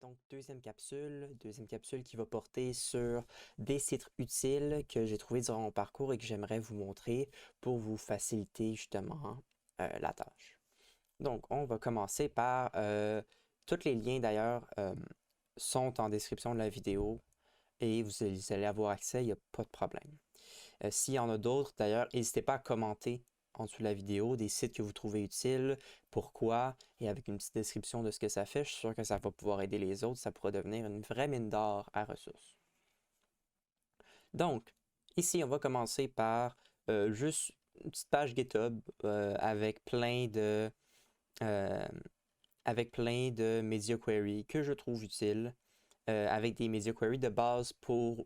Donc, deuxième capsule qui va porter sur des sites utiles que j'ai trouvés durant mon parcours et que j'aimerais vous montrer pour vous faciliter justement la tâche. Donc, on va commencer par tous les liens d'ailleurs sont en description de la vidéo et vous allez avoir accès, il n'y a pas de problème. S'il y en a d'autres, d'ailleurs, n'hésitez pas à commenter en dessous de la vidéo des sites que vous trouvez utiles, pourquoi, et avec une petite description de ce que ça fait. Je suis sûr que ça va pouvoir aider les autres. Ça pourra devenir une vraie mine d'or à ressources. Donc, ici, on va commencer par juste une petite page GitHub euh, avec plein de media queries que je trouve utiles. Avec des media queries de base pour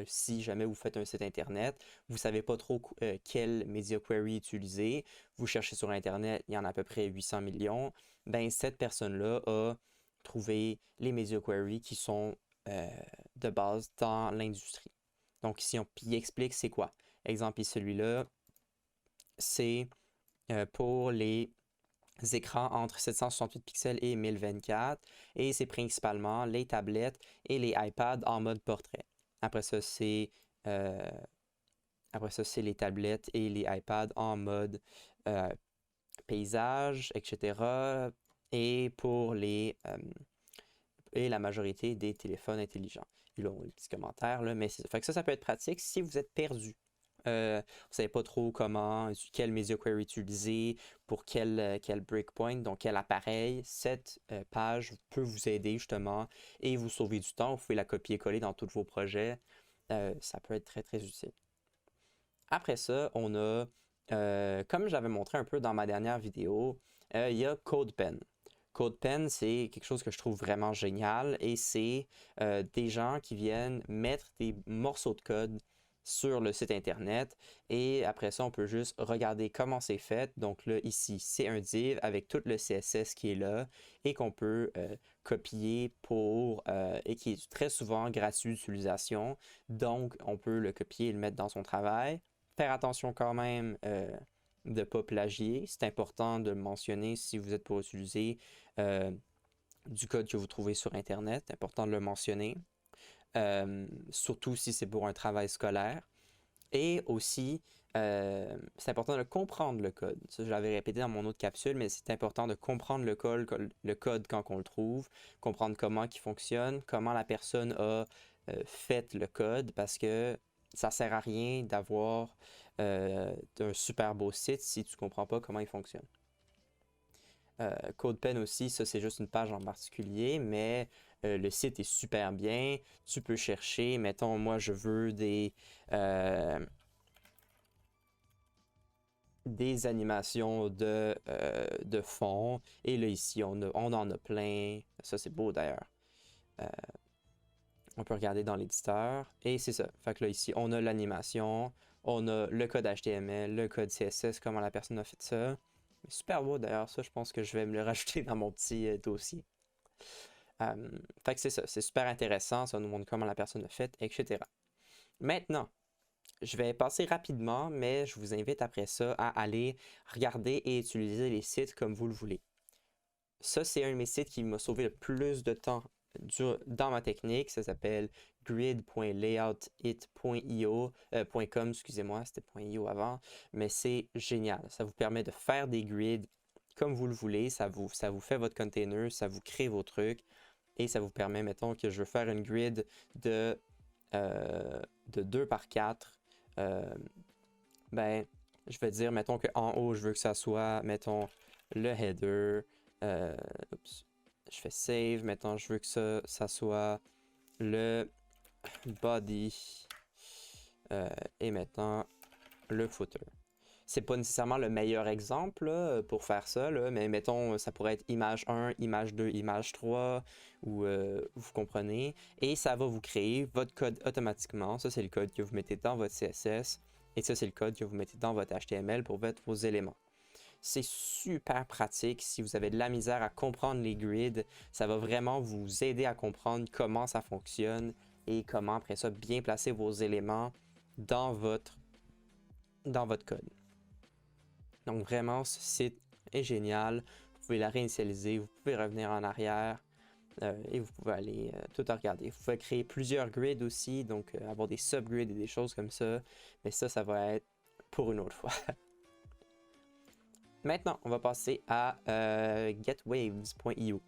si jamais vous faites un site internet, vous ne savez pas trop quel media query utiliser, vous cherchez sur internet, il y en a à peu près 800 millions, ben cette personne-là a trouvé les media queries qui sont de base dans l'industrie. Donc ici, il explique c'est quoi. Exemple, celui-là, c'est pour les écrans entre 768 pixels et 1024 et c'est principalement les tablettes et les iPads en mode portrait. Après ça, c'est les tablettes et les iPads en mode euh, paysage, etc. Et pour et la majorité des téléphones intelligents. Ils ont un petit commentaire, là, mais fait que ça peut être pratique si vous êtes perdu. Vous ne savez pas trop quel media query utiliser, pour quel breakpoint, donc quel appareil. Cette page peut vous aider justement et vous sauver du temps. Vous pouvez la copier-coller dans tous vos projets. Ça peut être très, très utile. Après ça, on a, comme j'avais montré un peu dans ma dernière vidéo, il y a CodePen. CodePen, c'est quelque chose que je trouve vraiment génial et c'est des gens qui viennent mettre des morceaux de code sur le site internet et après ça, on peut juste regarder comment c'est fait. Donc là, ici, c'est un div avec tout le CSS qui est là et qu'on peut copier et qui est très souvent gratuit d'utilisation. Donc, on peut le copier et le mettre dans son travail. Faire attention quand même de ne pas plagier. C'est important de le mentionner si vous êtes pour utiliser du code que vous trouvez sur Internet. C'est important de le mentionner. Surtout si c'est pour un travail scolaire. Et aussi, c'est important de comprendre le code. Ça, je l'avais répété dans mon autre capsule, mais c'est important de comprendre le code quand on le trouve, comprendre comment il fonctionne, comment la personne a fait le code, parce que ça sert à rien d'avoir un super beau site si tu ne comprends pas comment il fonctionne. CodePen aussi, ça c'est juste une page en particulier, mais le site est super bien. Tu peux chercher, mettons, moi je veux des animations de fond. Et là ici, on en a plein. Ça c'est beau d'ailleurs. On peut regarder dans l'éditeur. Et c'est ça. Fait que là ici, on a l'animation, on a le code HTML, le code CSS, comment la personne a fait ça. Super beau d'ailleurs, ça je pense que je vais me le rajouter dans mon petit dossier. Fait que c'est ça, c'est super intéressant, ça nous montre comment la personne a fait, etc. Maintenant, je vais passer rapidement, mais je vous invite après ça à aller regarder et utiliser les sites comme vous le voulez. Ça, c'est un de mes sites qui m'a sauvé le plus de temps dans ma technique. Ça s'appelle grid.layoutit.io.com, excusez-moi, c'était .io avant, mais c'est génial. Ça vous permet de faire des grids comme vous le voulez. Ça vous fait votre container, ça vous crée vos trucs et ça vous permet, mettons que je veux faire une grid de, de 2 par 4. Ben, je vais dire, mettons qu'en haut, je veux que ça soit, mettons, le header. Oups, je fais save. Mettons, je veux que ça soit le body. Et maintenant, le footer. C'est pas nécessairement le meilleur exemple là, pour faire ça, là, mais mettons, ça pourrait être image 1, image 2, image 3, ou vous comprenez. Et ça va vous créer votre code automatiquement. Ça, c'est le code que vous mettez dans votre CSS. Et ça, c'est le code que vous mettez dans votre HTML pour mettre vos éléments. C'est super pratique si vous avez de la misère à comprendre les grids. Ça va vraiment vous aider à comprendre comment ça fonctionne et comment après ça bien placer vos éléments dans votre code. Donc vraiment, ce site est génial. Vous pouvez la réinitialiser, vous pouvez revenir en arrière. et vous pouvez aller tout regarder. Vous pouvez créer plusieurs grids aussi, donc avoir des subgrids et des choses comme ça. Mais ça va être pour une autre fois. Maintenant, on va passer à getwaves.io.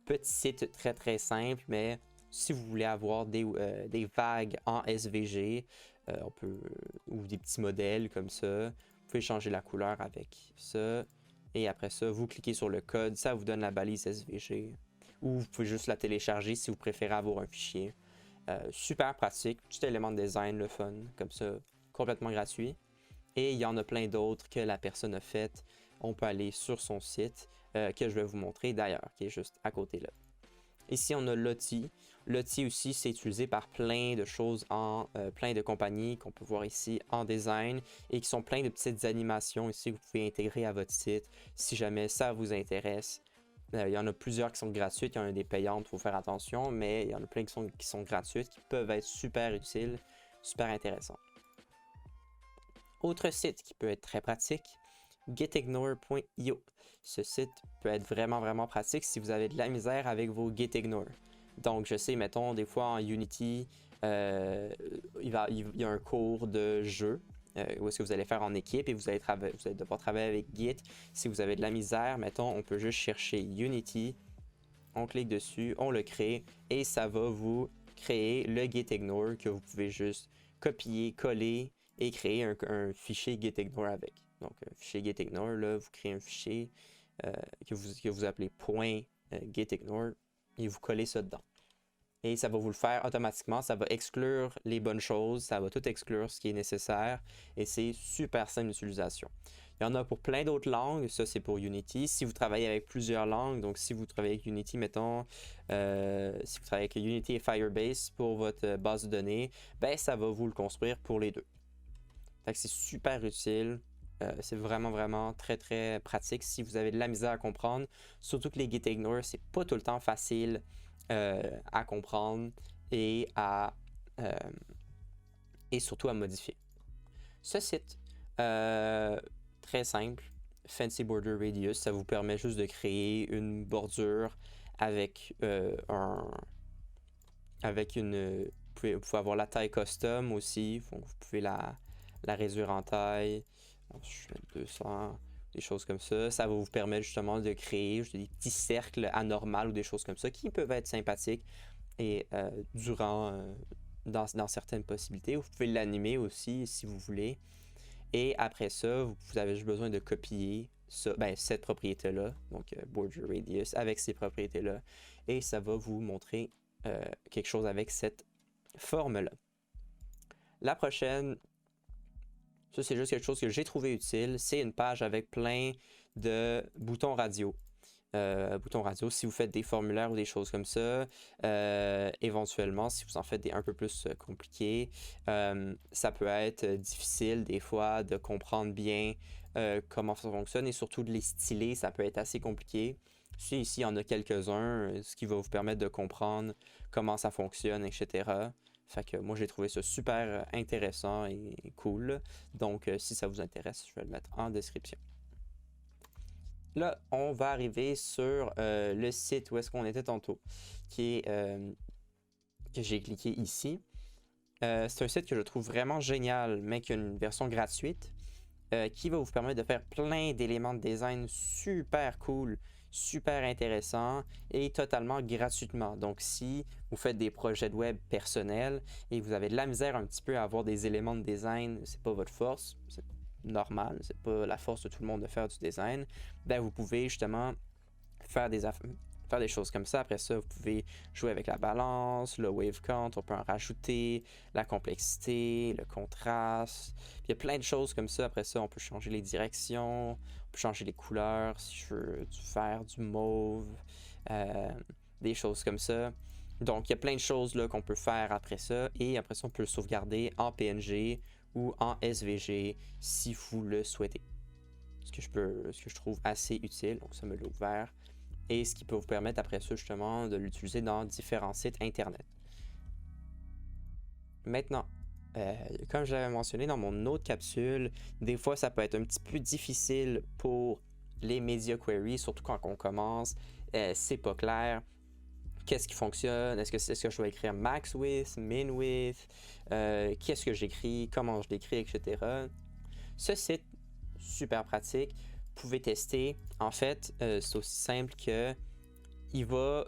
Petit site très très simple, mais si vous voulez avoir des vagues en SVG, ou des petits modèles comme ça, vous pouvez changer la couleur avec ça. Et après ça, vous cliquez sur le code, ça vous donne la balise SVG. Ou vous pouvez juste la télécharger si vous préférez avoir un fichier. Super pratique, petit élément de design, le fun, comme ça, complètement gratuit. Et il y en a plein d'autres que la personne a fait. On peut aller sur son site, que je vais vous montrer d'ailleurs, qui est juste à côté là. Ici, on a Lottie. Lottie aussi, c'est utilisé par plein de choses plein de compagnies qu'on peut voir ici en design et qui sont plein de petites animations ici que vous pouvez intégrer à votre site si jamais ça vous intéresse. Il y en a plusieurs qui sont gratuites, il y en a des payantes, il faut faire attention, mais il y en a plein qui sont gratuites, qui peuvent être super utiles, super intéressants. Autre site qui peut être très pratique, getignore.io. Ce site peut être vraiment pratique si vous avez de la misère avec vos getignore. Donc je sais, mettons, des fois en Unity, il y a un cours de jeu où est-ce que vous allez faire en équipe et vous allez devoir travailler avec Git. Si vous avez de la misère, mettons, on peut juste chercher Unity, on clique dessus, on le crée et ça va vous créer le getignore que vous pouvez juste copier, coller et créer un fichier getignore avec. Donc, un fichier getignore, là, vous créez un fichier que vous appelez .getignore et vous collez ça dedans. Et ça va vous le faire automatiquement, ça va exclure les bonnes choses, ça va tout exclure ce qui est nécessaire et c'est super simple d'utilisation. Il y en a pour plein d'autres langues, ça c'est pour Unity. Si vous travaillez avec plusieurs langues, donc si vous travaillez avec Unity, mettons, si vous travaillez avec Unity et Firebase pour votre base de données, ben ça va vous le construire pour les deux. Donc c'est super utile. C'est vraiment très pratique si vous avez de la misère à comprendre. Surtout que les getignore, c'est pas tout le temps facile à comprendre et surtout à modifier. Ce site, très simple, Fancy Border Radius, ça vous permet juste de créer une bordure avec une... Vous pouvez avoir la taille custom aussi, donc vous pouvez la réduire en taille. Je mets 200, des choses comme ça. Ça va vous permettre justement de créer des petits cercles anormaux ou des choses comme ça qui peuvent être sympathiques et dans certaines possibilités. Vous pouvez l'animer aussi si vous voulez. Et après ça, vous avez juste besoin de copier cette propriété-là, donc Border Radius, avec ces propriétés-là. Et ça va vous montrer quelque chose avec cette forme-là. La prochaine, ça c'est juste quelque chose que j'ai trouvé utile, c'est une page avec plein de boutons radio. Boutons radio, si vous faites des formulaires ou des choses comme ça, éventuellement, si vous en faites des un peu plus compliqués, ça peut être difficile des fois de comprendre bien comment ça fonctionne et surtout de les styler, ça peut être assez compliqué. Ici, il y en a quelques-uns, ce qui va vous permettre de comprendre comment ça fonctionne, etc. Fait que moi, j'ai trouvé ça super intéressant et cool. Donc, si ça vous intéresse, je vais le mettre en description. Là, on va arriver sur le site où est-ce qu'on était tantôt, qui est que j'ai cliqué ici. C'est un site que je trouve vraiment génial, mais qui a une version gratuite, qui va vous permettre de faire plein d'éléments de design super cool, super intéressant et totalement gratuitement. Donc si vous faites des projets de web personnels et vous avez de la misère un petit peu à avoir des éléments de design, c'est pas votre force, c'est normal, c'est pas la force de tout le monde de faire du design, ben vous pouvez justement faire des choses comme ça. Après ça, vous pouvez jouer avec la balance, le wave count, on peut en rajouter, la complexité, le contraste. Puis il y a plein de choses comme ça. Après ça, on peut changer les directions, on peut changer les couleurs, si je veux du vert, du mauve, des choses comme ça. Donc, il y a plein de choses là qu'on peut faire après ça. Et après ça, on peut le sauvegarder en PNG ou en SVG si vous le souhaitez. Ce que je trouve assez utile. Donc, ça me l'a ouvert. Et ce qui peut vous permettre après ça justement de l'utiliser dans différents sites internet. Maintenant, comme j'avais mentionné dans mon autre capsule, des fois ça peut être un petit peu difficile pour les media queries, surtout quand on commence, c'est pas clair. qu'est-ce qui fonctionne, est-ce que je dois écrire max width, min width, qu'est-ce que j'écris, comment je l'écris, etc. Ce site, super pratique, vous pouvez tester. En fait, c'est aussi simple que il va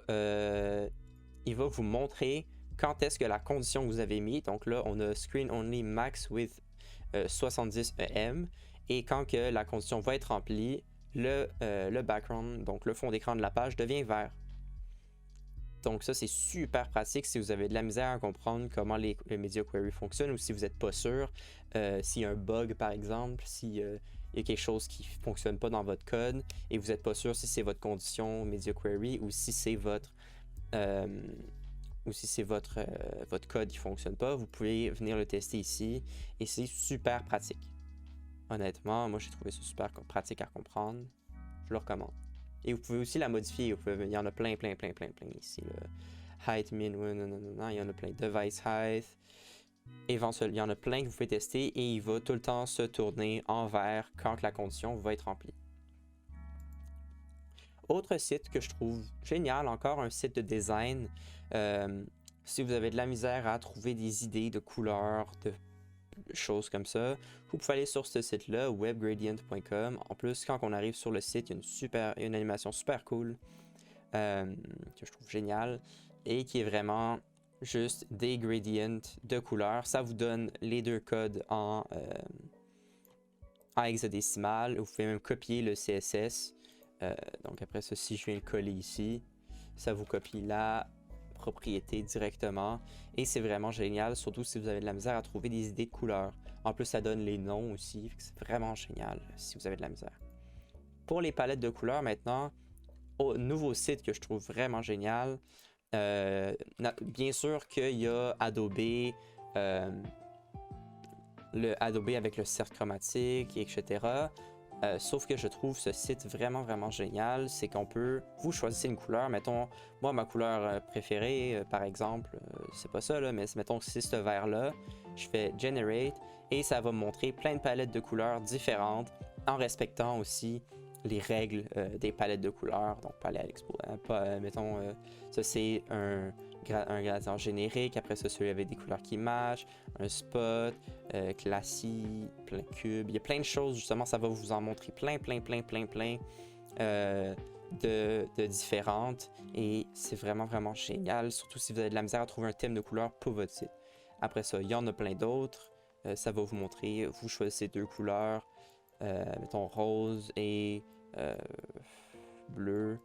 vous montrer quand est-ce que la condition que vous avez mis, donc là on a screen only max with 70 EM, et quand que la condition va être remplie, le background, donc le fond d'écran de la page devient vert. Donc ça c'est super pratique si vous avez de la misère à comprendre comment les Media Query fonctionnent, ou si vous n'êtes pas sûr, s'il y a un bug par exemple, s'il y a quelque chose qui ne fonctionne pas dans votre code et vous n'êtes pas sûr si c'est votre condition Media Query ou si c'est votre votre code qui ne fonctionne pas, vous pouvez venir le tester ici et c'est super pratique. Honnêtement, moi j'ai trouvé ça super pratique à comprendre. Je le recommande. Et vous pouvez aussi la modifier. Il y en a plein ici. Height, min, il y en a plein. Device height. Éventuellement, il y en a plein que vous pouvez tester et il va tout le temps se tourner en vert quand la condition va être remplie. Autre site que je trouve génial, encore un site de design. Si vous avez de la misère à trouver des idées de couleurs, de choses comme ça, vous pouvez aller sur ce site-là, webgradient.com. En plus, quand on arrive sur le site, il y a une animation super cool que je trouve géniale et qui est vraiment juste des gradients de couleurs. Ça vous donne les deux codes en hexadécimal. Vous pouvez même copier le CSS. Donc après ça, si je viens le coller ici, ça vous copie la propriété directement et c'est vraiment génial, surtout si vous avez de la misère à trouver des idées de couleurs. En plus, ça donne les noms aussi, c'est vraiment génial si vous avez de la misère. Pour les palettes de couleurs maintenant, nouveau site que je trouve vraiment génial. Bien sûr qu'il y a Adobe, le Adobe avec le cercle chromatique, etc. Sauf que je trouve ce site vraiment génial, c'est qu'on peut, vous choisissez une couleur, mettons, moi ma couleur préférée par exemple, c'est pas ça là, mais mettons que c'est ce vert là, je fais Generate et ça va me montrer plein de palettes de couleurs différentes en respectant aussi les règles des palettes de couleurs, donc palette à l'expo, mettons, ça c'est un gradient générique, après ça celui avec des couleurs qui matchent, un spot, classique, plein cube, il y a plein de choses justement, ça va vous en montrer plein de différentes et c'est vraiment génial, surtout si vous avez de la misère à trouver un thème de couleur pour votre site. Après ça, il y en a plein d'autres, ça va vous montrer, vous choisissez deux couleurs, mettons rose et bleu,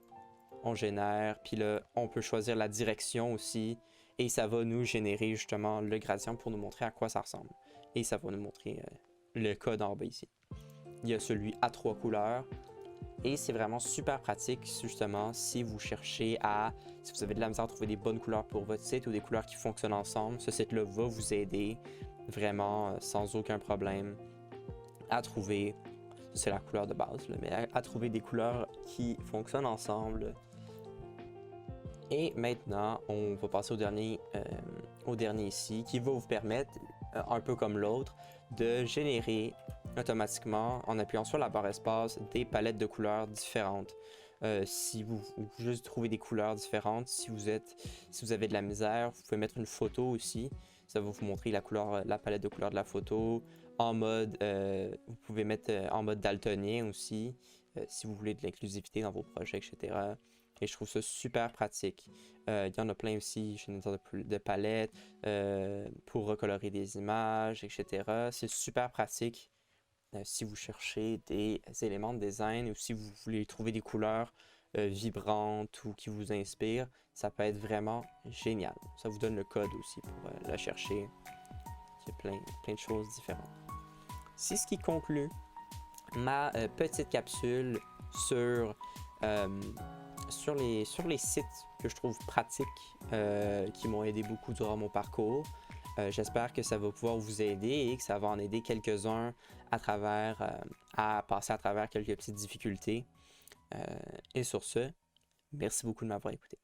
on génère, puis là on peut choisir la direction aussi et ça va nous générer justement le gradient pour nous montrer à quoi ça ressemble et ça va nous montrer le code en bas ici. Il y a celui à 3 couleurs et c'est vraiment super pratique justement si vous cherchez si vous avez de la misère à trouver des bonnes couleurs pour votre site ou des couleurs qui fonctionnent ensemble, ce site là va vous aider vraiment sans aucun problème à trouver, c'est la couleur de base, là, mais à trouver des couleurs qui fonctionnent ensemble. Et maintenant, on va passer au dernier ici, qui va vous permettre, un peu comme l'autre, de générer automatiquement, en appuyant sur la barre espace, des palettes de couleurs différentes. Si vous juste trouvez des couleurs différentes, si vous avez de la misère, vous pouvez mettre une photo aussi. Ça va vous montrer la palette de couleurs de la photo. En mode, vous pouvez mettre en mode daltonien aussi, si vous voulez de l'inclusivité dans vos projets, etc. Et je trouve ça super pratique. Il y en a plein aussi, générateur de palettes, pour recolorer des images, etc. C'est super pratique si vous cherchez des éléments de design ou si vous voulez trouver des couleurs vibrantes ou qui vous inspirent. Ça peut être vraiment génial. Ça vous donne le code aussi pour la chercher. Il y a plein de choses différentes. C'est ce qui conclut ma petite capsule sur les sites que je trouve pratiques, qui m'ont aidé beaucoup durant mon parcours. J'espère que ça va pouvoir vous aider et que ça va en aider quelques-uns à passer à travers quelques petites difficultés. Et sur ce, merci beaucoup de m'avoir écouté.